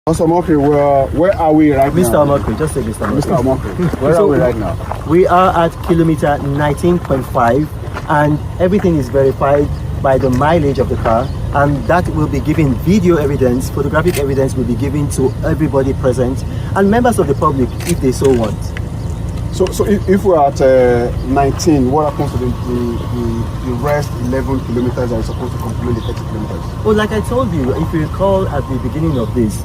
Mr. Omokri, where are we right Mr. now? Mr. Omokri, just say Mr. Omokri. Mr. Omokri, where are we right now? We are at kilometer 19.5 and everything is verified by the mileage of the car, and that will be giving video evidence, photographic evidence will be given to everybody present and members of the public if they so want. So if we're at 19, what happens to the rest 11 kilometers that are supposed to complement the 30 kilometers? Well, like I told you, if you recall at the beginning of this,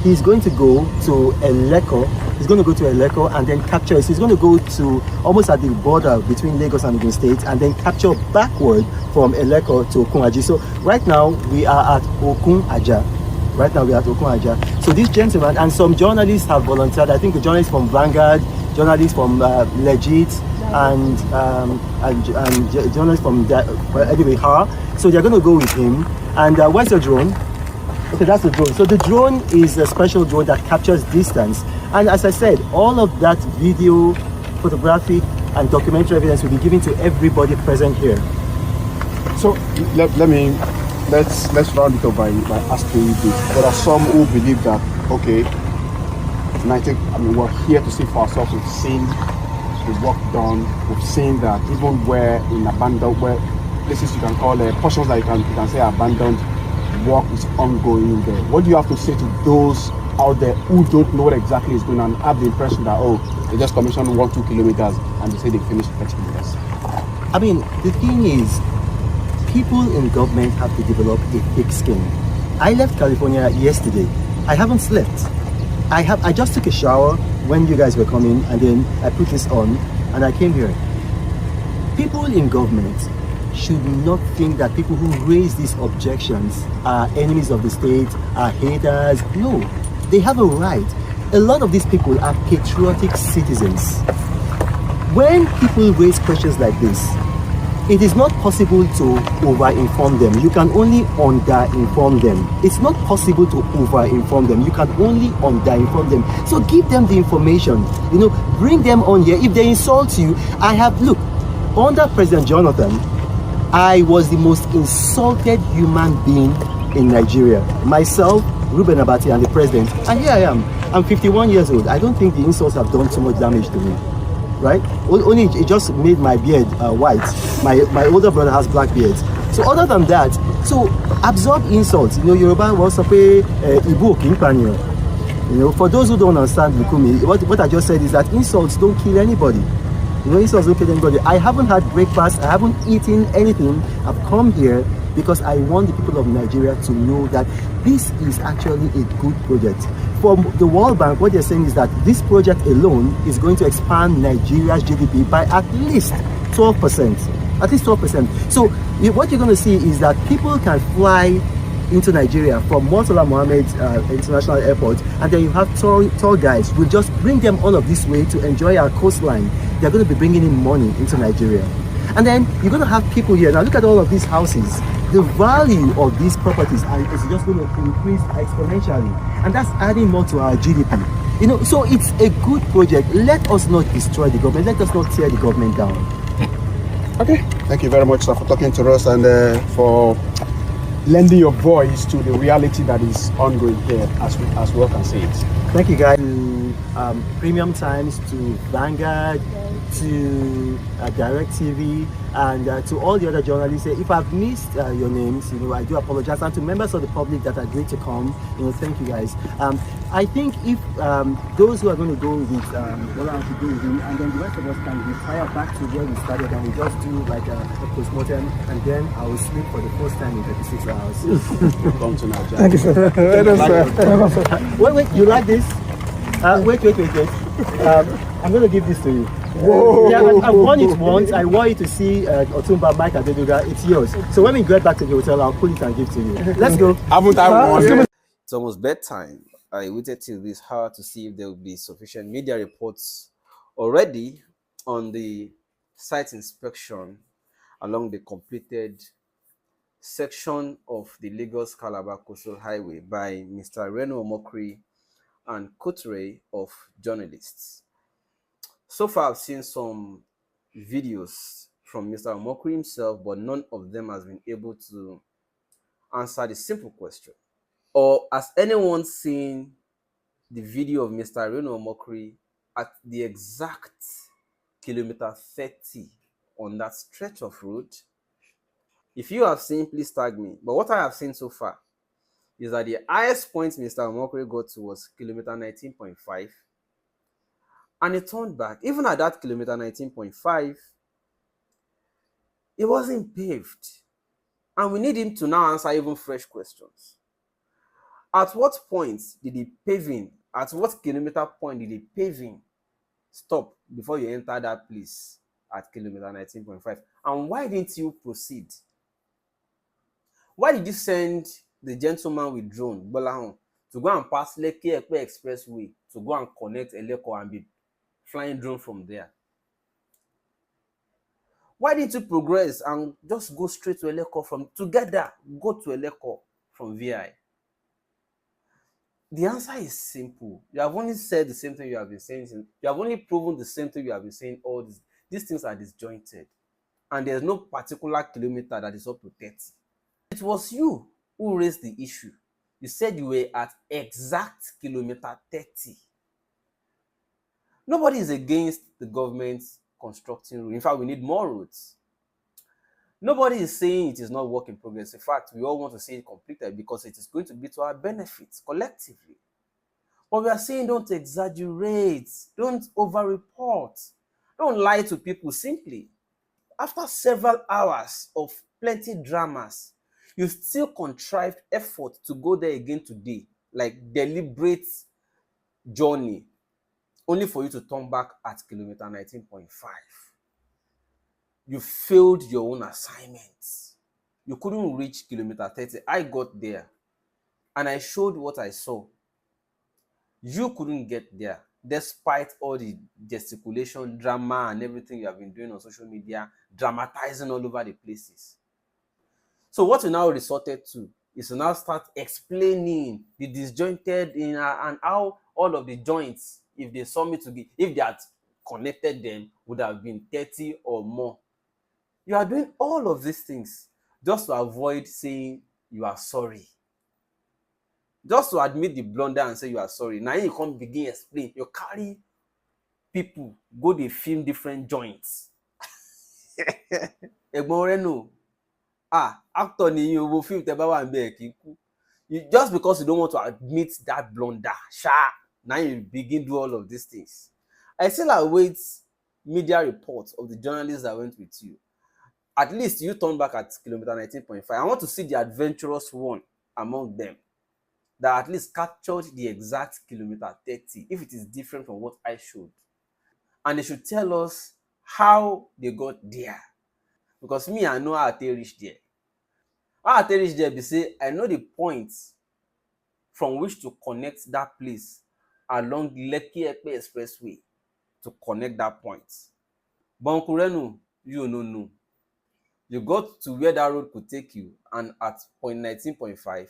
he's going to go to Eleko. He's going to go to Eleko and then capture. So he's going to go to almost at the border between Lagos and Ogun State and then capture backward from Eleko to Okun-Aja. So right now we are at Okun-Aja. So this gentleman and some journalists have volunteered. I think the journalists from Vanguard, journalists from Legit, and journalists from anyway, so they're going to go with him. And where's the drone? Okay, that's the drone. So the drone is a special drone that captures distance. And as I said, all of that video, photographic, and documentary evidence will be given to everybody present here. So let's round it up by asking you this. There are some who believe that, okay, we're here to see for ourselves. We've seen the work done. We've seen that even where in abandoned, where places you can call portions that you can say abandoned, work is ongoing there. What do you have to say to those out there who don't know what exactly is going on, have the impression that, oh, they just commissioned 1-2 kilometers and they say they finished 30 kilometers? I mean, the thing is, people in government have to develop a thick skin. I left California yesterday. I haven't slept. I just took a shower when you guys were coming, and then I put this on and I came here. People in government should not think that people who raise these objections are enemies of the state, are haters. No, they have a right. A lot of these people are patriotic citizens. When people raise questions like this, it is not possible to over-inform them. You can only under-inform them. It's not possible to over-inform them. You can only under-inform them. So give them the information. Bring them on here. If they insult you, look, under President Jonathan, I was the most insulted human being in Nigeria. Myself, Ruben Abati, and the president. And here I am. I'm 51 years old. I don't think the insults have done too much damage to me. Right? Only it just made my beard white. My older brother has black beards. So other than that, so absorb insults. Yoruba was pay Ibu Kimpanyo. For those who don't understand Lukumi, what I just said is that insults don't kill anybody. Insults don't kill anybody. I haven't had breakfast. I haven't eaten anything. I've come here because I want the people of Nigeria to know that this is actually a good project. From the World Bank, what they're saying is that this project alone is going to expand Nigeria's GDP by at least 12%. At least 12%. So what you're going to see is that people can fly into Nigeria from Murtala Mohammed International Airport, and then you have tour guides. We'll just bring them all of this way to enjoy our coastline. They're going to be bringing in money into Nigeria. And then you're going to have people here. Now look at all of these houses. The value of these properties is just going to increase exponentially, and that's adding more to our GDP. So it's a good project. Let us not destroy the government. Let us not tear the government down. Okay. Thank you very much, sir, for talking to us and for lending your voice to the reality that is ongoing here, as well can say it. Thank you, guys. To Premium Times, to Vanguard, to DirectTV, and to all the other journalists. If I've missed your names, I do apologize. And to members of the public that agreed to come, thank you guys. I think if those who are going to go with what I have to do with him, and then the rest of us can retire back to where we started, and we just do like a postmortem, and then I will sleep for the first time in 36 hours. Come to Nigeria. Thank you, sir. Wait, you like this? Wait. I'm going to give this to you. Whoa. Yeah, I've won it once. I want you to see Otumba Mike Adenuga. It's yours. So when we get back to the hotel, I'll pull it and give to you. Let's go. Haven't I won? It's almost bedtime. I waited till this hour to see if there will be sufficient media reports already on the site inspection along the completed section of the Lagos-Calabar Coastal Highway by Mr. Reno Omokri and coterie of journalists. So far, I've seen some videos from Mr. Omokri himself, but none of them has been able to answer the simple question. Or has anyone seen the video of Mr. Reno Omokri at the exact kilometer 30 on that stretch of road? If you have seen, please tag me. But what I have seen so far is that the highest point Mr. Omokri got to was kilometer 19.5. And it turned back. Even at that kilometer 19.5, it wasn't paved. And we need him to now answer even fresh questions. At what point did the paving, at what kilometer point did the paving stop before you enter that place at kilometer 19.5? And why didn't you proceed? Why did you send the gentleman with drone, Bolahon, to go and pass Lekki-Epe Expressway to go and connect Eleko and be flying drone from there? Why didn't you progress and just go straight to Eleko from together? Go to Eleko from VI. The answer is simple. You have only said the same thing you have been saying. You have only proven the same thing you have been saying. All these things are disjointed, and there's no particular kilometer that is up to 30. It was you who raised the issue. You said you were at exact kilometer 30. Nobody is against the government constructing roads. In fact, we need more roads. Nobody is saying it is not work in progress. In fact, we all want to see it completed because it is going to be to our benefit collectively. But we are saying don't exaggerate, don't over-report, don't lie to people simply. After several hours of plenty dramas, you still contrived effort to go there again today, like deliberate journey, only for you to turn back at kilometer 19.5. You failed your own assignments. You couldn't reach kilometer 30. I got there and I showed what I saw. You couldn't get there despite all the gesticulation, drama, and everything you have been doing on social media, dramatizing all over the places. So what we now resorted to is to now start explaining the disjointed in and how all of the joints, if they saw me together, if they had connected them, would have been 30 or more. You are doing all of these things just to avoid saying you are sorry. Just to admit the blunder and say you are sorry. Now you come begin explain. You carry people, go dey film different joints. Egbon Reno, actor ni you will film tẹ́ bá wà ńbẹ̀ kí kú. Just because you don't want to admit that blunder, now you begin do all of these things. I still await media reports of the journalists that went with you. At least you turn back at kilometer 19.5. I want to see the adventurous one among them that at least captured the exact kilometer 30, if it is different from what I showed. And they should tell us how they got there. Because me, I know how they reached there. How they reached there, they say, I know the points from which to connect that place along Lekki-Epe Expressway to connect that point. But Uncle Reno, you no. You got to where that road could take you, and at point 19.5,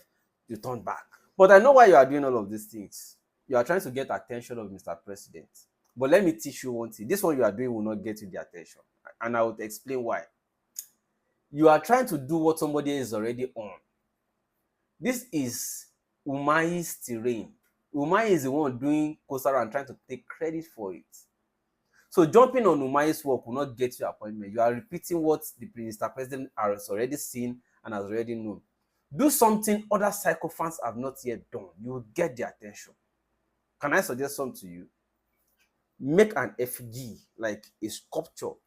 you turn back. But I know why you are doing all of these things. You are trying to get attention of Mr. President. But let me teach you one thing. This one you are doing will not get you the attention. And I will explain why. You are trying to do what somebody is already on. This is Umahi's terrain. Umahi is the one doing coastal and trying to take credit for it. So jumping on Umahi's work will not get you appointment. You are repeating what the Mr. President has already seen and has already known. Do something other sycophants have not yet done. You will get the attention. Can I suggest something to you? Make an effigy, like a sculptured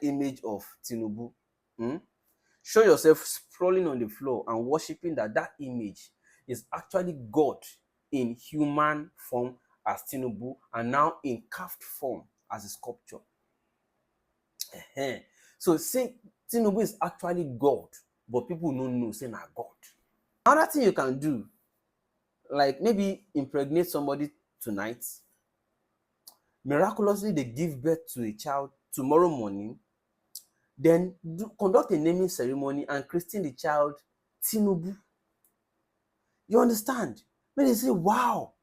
image of Tinubu. Show yourself sprawling on the floor and worshiping that image is actually God in human form as Tinubu and now in carved form as a sculpture. So say Tinubu is actually God, but people don't know say na God. Another thing you can do, like maybe impregnate somebody tonight. Miraculously, they give birth to a child tomorrow morning. Then conduct a naming ceremony and christen the child Tinubu. You understand? When they say, wow,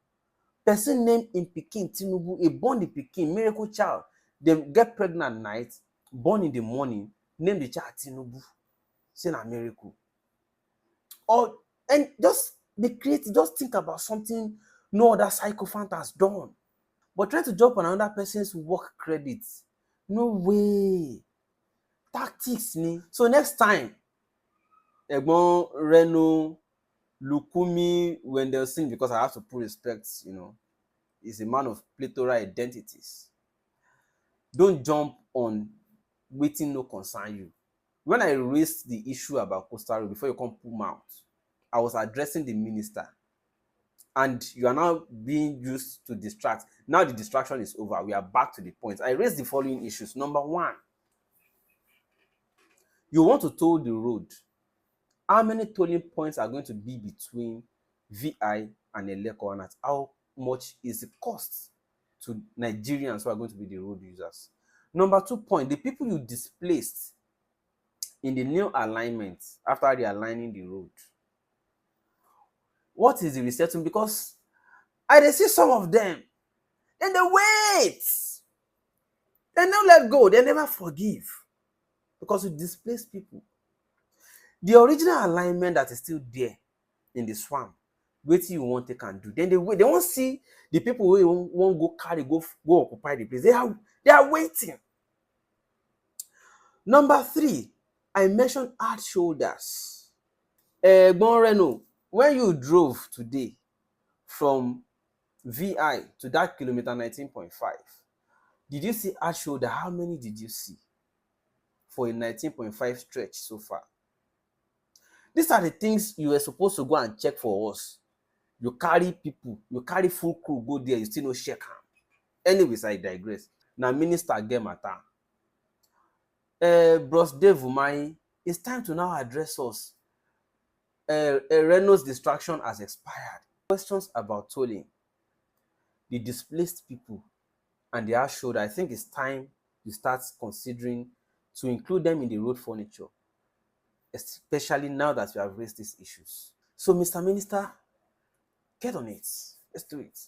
person named in Pikin Tinubu, a born the Pikin, miracle child. They get pregnant at night, born in the morning, name the child Tinubu. Say a miracle. Or And just be creative, just think about something no other sycophant has done. But try to jump on another person's work credit. No way. Tactics ni. So next time, Egbon Reno Lukumi when they'll sing, because I have to put respect, is a man of plethora identities. Don't jump on wetin no concern you. When I raised the issue about Coastal Road, before you come pull mouth, I was addressing the minister. And you are now being used to distract. Now the distraction is over. We are back to the point. I raised the following issues. Number one, you want to toll the road. How many tolling points are going to be between VI and Eleko? How much is the cost to Nigerians who are going to be the road users? Number 2 point, the people you displaced in the new alignment after realigning the road. What is the resettlement? Because I see some of them, then they wait. They never let go. They never forgive. Because you displace people. The original alignment that is still there in the swamp, wetin you want they can do. Then they wait. They won't see the people who won't go carry, go occupy the place. They are waiting. Number 3, I mentioned hard shoulders. Egbon Reno, when you drove today from VI to that kilometer 19.5, did you see hard shoulder? How many did you see for a 19.5 stretch so far? These are the things you were supposed to go and check for us. You carry people, you carry full crew, go there, you still no check am. Anyways, I digress. Now, minister get matter. Bros Dave Umahi, it's time to now address us. Reno's distraction has expired. Questions about tolling, the displaced people, and their shoulder. I think it's time you start considering to include them in the road furniture, especially now that we have raised these issues. So, Mr. Minister, get on it. Let's do it.